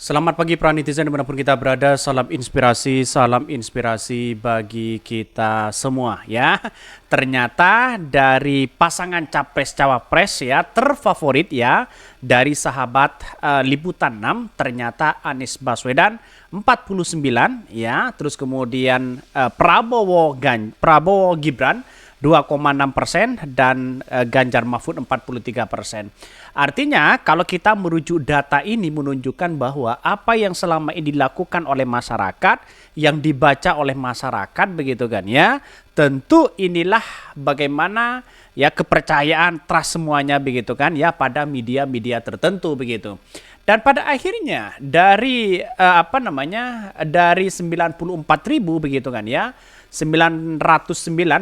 Selamat pagi para netizen dimanapun kita berada, salam inspirasi bagi kita semua ya. Ternyata dari pasangan capres-cawapres ya terfavorit ya dari sahabat Liputan 6 ternyata Anies Baswedan 49 ya, terus kemudian Prabowo Gibran 2,6% dan Ganjar Mahfud 43%. Artinya kalau kita merujuk data ini menunjukkan bahwa apa yang selama ini dilakukan oleh masyarakat, yang dibaca oleh masyarakat begitu kan ya, tentu inilah bagaimana ya kepercayaan trust semuanya begitu kan ya pada media-media tertentu begitu. Dan pada akhirnya dari dari 94.000 begitu kan ya, 909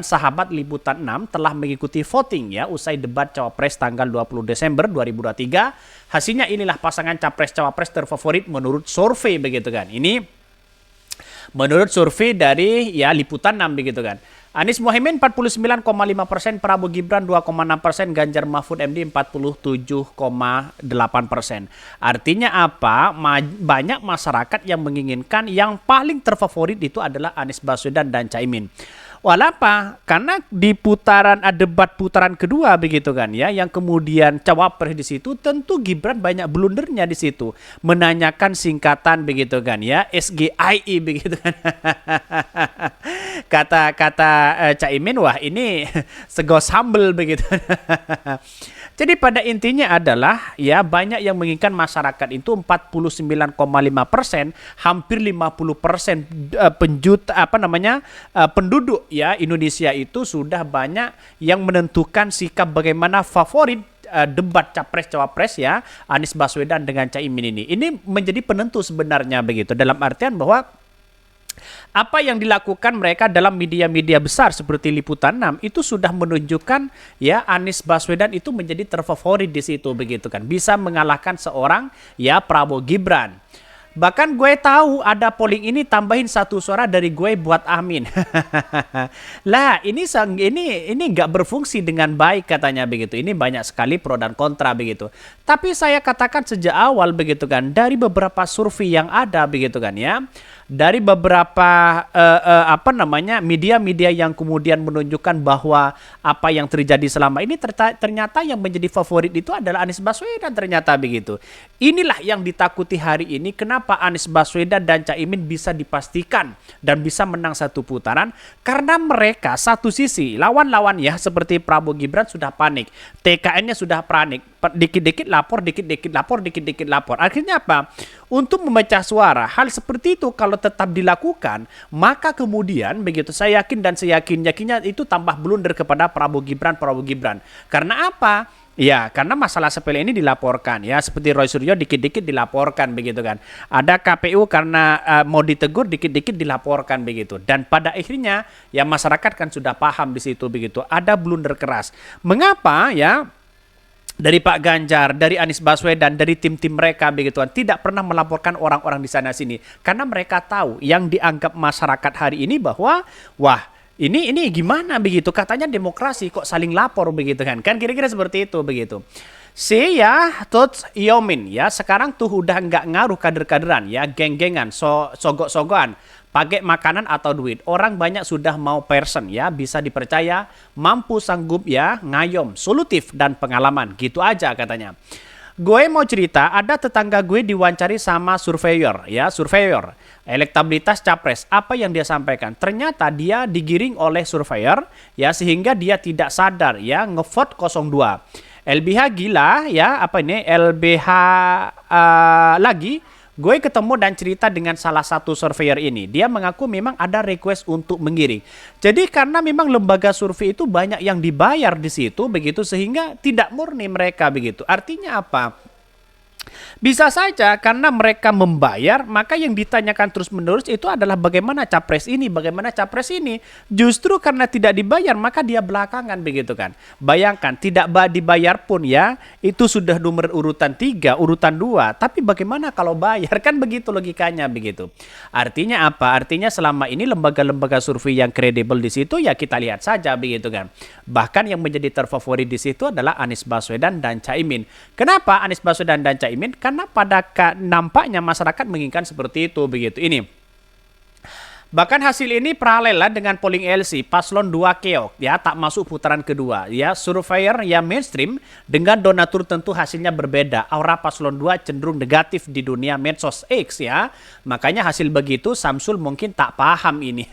sahabat Liputan 6 telah mengikuti voting ya usai debat Cawapres tanggal 20 Desember 2023. Hasilnya inilah pasangan Capres-Cawapres terfavorit menurut survei begitu kan. Ini menurut survei dari ya Liputan 6 begitu kan. Anies Mohaimin 49,5%, Prabowo Gibran 2,6%, Ganjar Mahfud MD 47,8%. Artinya apa? Banyak masyarakat yang menginginkan yang paling terfavorit itu adalah Anies Baswedan dan Caimin. Walapa, karena di debat putaran kedua begitu kan ya, yang kemudian cawapres di situ tentu Gibran banyak blundernya di situ, menanyakan singkatan begitu kan ya, SGIE begitu kan. Kata Caimin, wah ini sego sambel begitu. Jadi pada intinya adalah ya banyak yang menginginkan masyarakat itu 49,5%, hampir 50% penduduk ya Indonesia itu sudah banyak yang menentukan sikap bagaimana favorit debat capres-cawapres ya Anies Baswedan dengan Caimin ini. Ini menjadi penentu sebenarnya begitu, dalam artian bahwa apa yang dilakukan mereka dalam media-media besar seperti Liputan 6 itu sudah menunjukkan ya Anies Baswedan itu menjadi terfavorit di situ begitu kan, bisa mengalahkan seorang ya Prabowo Gibran. Bahkan gue tahu ada polling ini tambahin 1 suara dari gue buat Amin. Lah ini nggak berfungsi dengan baik katanya begitu. Ini banyak sekali pro dan kontra begitu. Tapi saya katakan sejak awal begitu kan, dari beberapa survei yang ada begitu kan ya, dari beberapa media-media yang kemudian menunjukkan bahwa apa yang terjadi selama ini ternyata yang menjadi favorit itu adalah Anies Baswedan ternyata begitu. Inilah yang ditakuti hari ini, kenapa Anies Baswedan dan Caimin bisa dipastikan dan bisa menang satu putaran, karena mereka satu sisi lawan-lawan ya seperti Prabowo Gibran sudah panik, TKN-nya sudah panik, dikit-dikit lapor, dikit-dikit lapor, dikit-dikit lapor. Akhirnya apa? Untuk memecah suara, hal seperti itu kalau tetap dilakukan, maka kemudian begitu saya yakin dan saya yakinnya itu tambah blunder kepada Prabowo Gibran. Karena apa? Ya, karena masalah sepele ini dilaporkan ya, seperti Roy Suryo dikit-dikit dilaporkan begitu kan. Ada KPU karena mau ditegur dikit-dikit dilaporkan begitu. Dan pada akhirnya ya masyarakat kan sudah paham di situ begitu. Ada blunder keras. Mengapa ya? Dari Pak Ganjar, dari Anies Baswedan, dari tim-tim mereka begitu kan, tidak pernah melaporkan orang-orang di sana sini, karena mereka tahu yang dianggap masyarakat hari ini bahwa wah ini gimana begitu, katanya demokrasi kok saling lapor begitu kan kira-kira seperti itu begitu. Ya tot Yomin ya sekarang tuh udah nggak ngaruh kader-kaderan ya, geng-gengan, sogok-sogokan, pakai makanan atau duit. Orang banyak sudah mau person ya, bisa dipercaya, mampu sanggup ya, ngayom, solutif dan pengalaman. Gitu aja katanya. Gue mau cerita, ada tetangga gue diwawancara sama surveyor elektabilitas capres. Apa yang dia sampaikan? Ternyata dia digiring oleh surveyor ya, sehingga dia tidak sadar ya ngevote 02. LBH gila ya, LBH lagi. Gue ketemu dan cerita dengan salah satu surveyor ini. Dia mengaku memang ada request untuk mengiring. Jadi karena memang lembaga survei itu banyak yang dibayar di situ begitu, sehingga tidak murni mereka begitu. Artinya apa? Bisa saja karena mereka membayar, maka yang ditanyakan terus-menerus itu adalah bagaimana capres ini, bagaimana capres ini. Justru karena tidak dibayar, maka dia belakangan begitu kan. Bayangkan, tidak dibayar pun ya, itu sudah nomor urutan 3, urutan 2. Tapi bagaimana kalau bayar? Kan begitu logikanya begitu. Artinya apa? Artinya selama ini lembaga-lembaga survei yang kredibel di situ ya kita lihat saja begitu kan. Bahkan yang menjadi terfavorit di situ adalah Anies Baswedan dan Caimin. Kenapa Anies Baswedan dan Caimin? karena pada nampaknya masyarakat menginginkan seperti itu begitu. Ini bahkan hasil ini paralel lah dengan polling LC paslon 2 keok ya, tak masuk putaran kedua ya. Surveyor yang mainstream dengan donatur tentu hasilnya berbeda. Aura paslon 2 cenderung negatif di dunia medsos X ya. Makanya hasil begitu Samsul mungkin tak paham ini.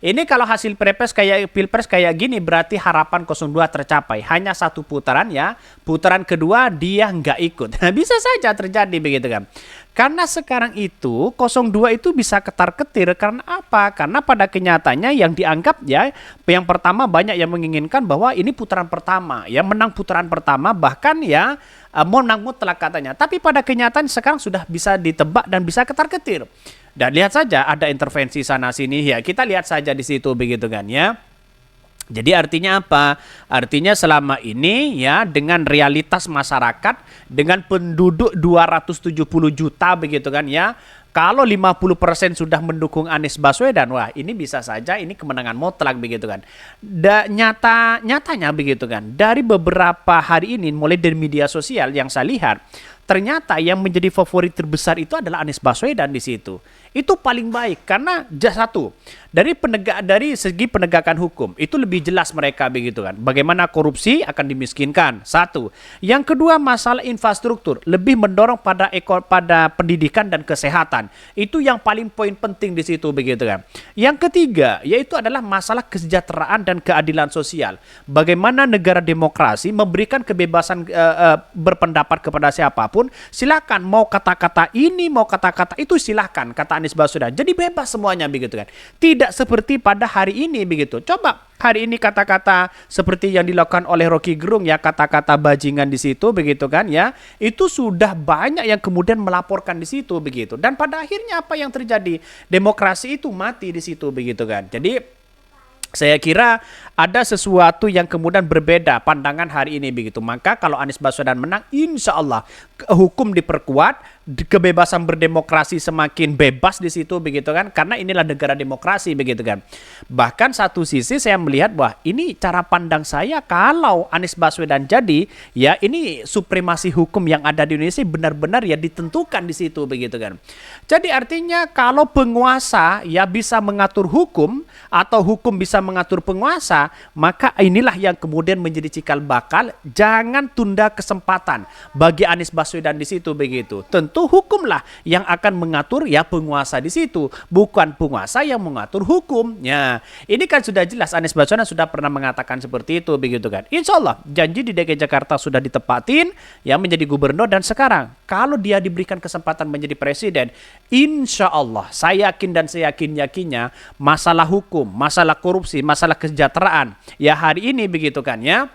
Ini kalau hasil pilpres kayak gini berarti harapan 02 tercapai. Hanya satu putaran ya. Putaran kedua dia nggak ikut. Bisa saja terjadi begitu kan. Karena sekarang itu 02 itu bisa ketar-ketir karena apa? Karena pada kenyataannya yang dianggap ya, yang pertama banyak yang menginginkan bahwa ini putaran pertama ya, menang putaran pertama bahkan ya menang mutlak katanya. Tapi pada kenyataan sekarang sudah bisa ditebak dan bisa ketar-ketir. Dan lihat saja ada intervensi sana sini ya, kita lihat saja di situ begitu kan ya. Jadi artinya apa? Artinya selama ini ya dengan realitas masyarakat dengan penduduk 270 juta begitu kan ya. Kalau 50% sudah mendukung Anies Baswedan, wah ini bisa saja ini kemenangan mutlak begitu kan. Nyatanya begitu kan. Dari beberapa hari ini mulai dari media sosial yang saya lihat, ternyata yang menjadi favorit terbesar itu adalah Anies Baswedan di situ. Itu paling baik karena satu, dari segi penegakan hukum itu lebih jelas mereka begitu kan. Bagaimana korupsi akan dimiskinkan. Satu. Yang kedua masalah infrastruktur lebih mendorong pada pendidikan dan kesehatan. Itu yang paling poin penting di situ begitu kan. Yang ketiga yaitu adalah masalah kesejahteraan dan keadilan sosial. Bagaimana negara demokrasi memberikan kebebasan berpendapat kepada siapapun. Silakan mau kata-kata ini mau kata-kata itu silakan kata Anies Baswedan. Jadi bebas semuanya begitu kan. Tidak seperti pada hari ini begitu. Coba hari ini kata-kata seperti yang dilakukan oleh Rocky Gerung ya, kata-kata bajingan di situ begitu kan ya. Itu sudah banyak yang kemudian melaporkan di situ begitu. Dan pada akhirnya apa yang terjadi? Demokrasi itu mati di situ begitu kan. Jadi saya kira ada sesuatu yang kemudian berbeda pandangan hari ini begitu. Maka kalau Anies Baswedan menang, insya Allah hukum diperkuat, kebebasan berdemokrasi semakin bebas di situ begitu kan. Karena inilah negara demokrasi begitu kan. Bahkan satu sisi saya melihat bahwa ini cara pandang saya kalau Anies Baswedan jadi, ya ini supremasi hukum yang ada di Indonesia benar-benar ya ditentukan di situ begitu kan. Jadi artinya kalau penguasa ya bisa mengatur hukum atau hukum bisa mengatur penguasa, maka inilah yang kemudian menjadi cikal bakal. Jangan tunda kesempatan bagi Anies Baswedan di situ begitu. Tentu hukumlah yang akan mengatur ya penguasa di situ, bukan penguasa yang mengatur hukum. Ya, ini kan sudah jelas Anies Baswedan sudah pernah mengatakan seperti itu begitu kan. Insya Allah janji di DKI Jakarta sudah ditepatin ya menjadi gubernur, dan sekarang kalau dia diberikan kesempatan menjadi presiden, insya Allah saya yakin dan saya yakinnya masalah hukum, masalah korupsi, masalah kesejahteraan ya hari ini begitu kan ya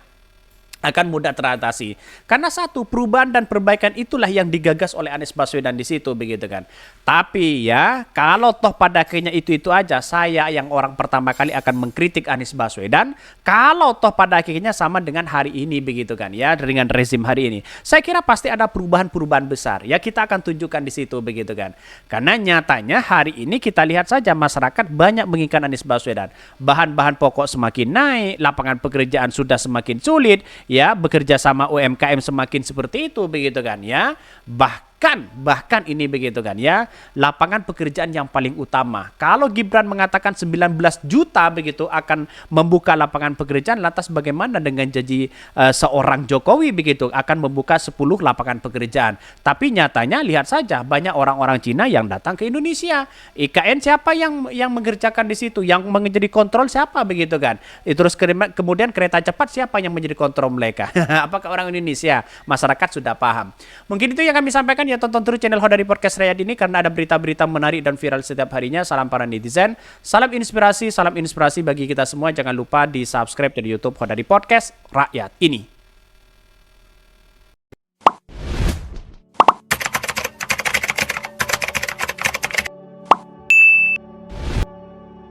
akan mudah teratasi. Karena satu, perubahan dan perbaikan itulah yang digagas oleh Anies Baswedan di situ begitu kan. Tapi ya, kalau toh pada akhirnya itu aja, saya yang orang pertama kali akan mengkritik Anies Baswedan. Kalau toh pada akhirnya sama dengan hari ini begitu kan ya, dengan rezim hari ini. Saya kira pasti ada perubahan-perubahan besar. Ya kita akan tunjukkan di situ begitu kan. Karena nyatanya hari ini kita lihat saja masyarakat banyak menginginkan Anies Baswedan. Bahan-bahan pokok semakin naik, lapangan pekerjaan sudah semakin sulit. Ya, bekerja sama UMKM semakin seperti itu begitu kan ya. Bahkan ini begitu kan ya, lapangan pekerjaan yang paling utama. Kalau Gibran mengatakan 19 juta begitu akan membuka lapangan pekerjaan, lantas bagaimana dengan janji seorang Jokowi begitu akan membuka 10 lapangan pekerjaan. Tapi nyatanya lihat saja banyak orang-orang Cina yang datang ke Indonesia. IKN siapa yang mengerjakan di situ? Yang menjadi kontrol siapa begitu kan? Terus kemudian kereta cepat siapa yang menjadi kontrol mereka? Apakah orang Indonesia? Masyarakat sudah paham. Mungkin itu yang kami sampaikan ya. Tonton terus channel Hodari Podcast Rakyat ini karena ada berita-berita menarik dan viral setiap harinya. Salam para netizen, salam inspirasi bagi kita semua. Jangan lupa di subscribe di YouTube Hodari Podcast Rakyat ini.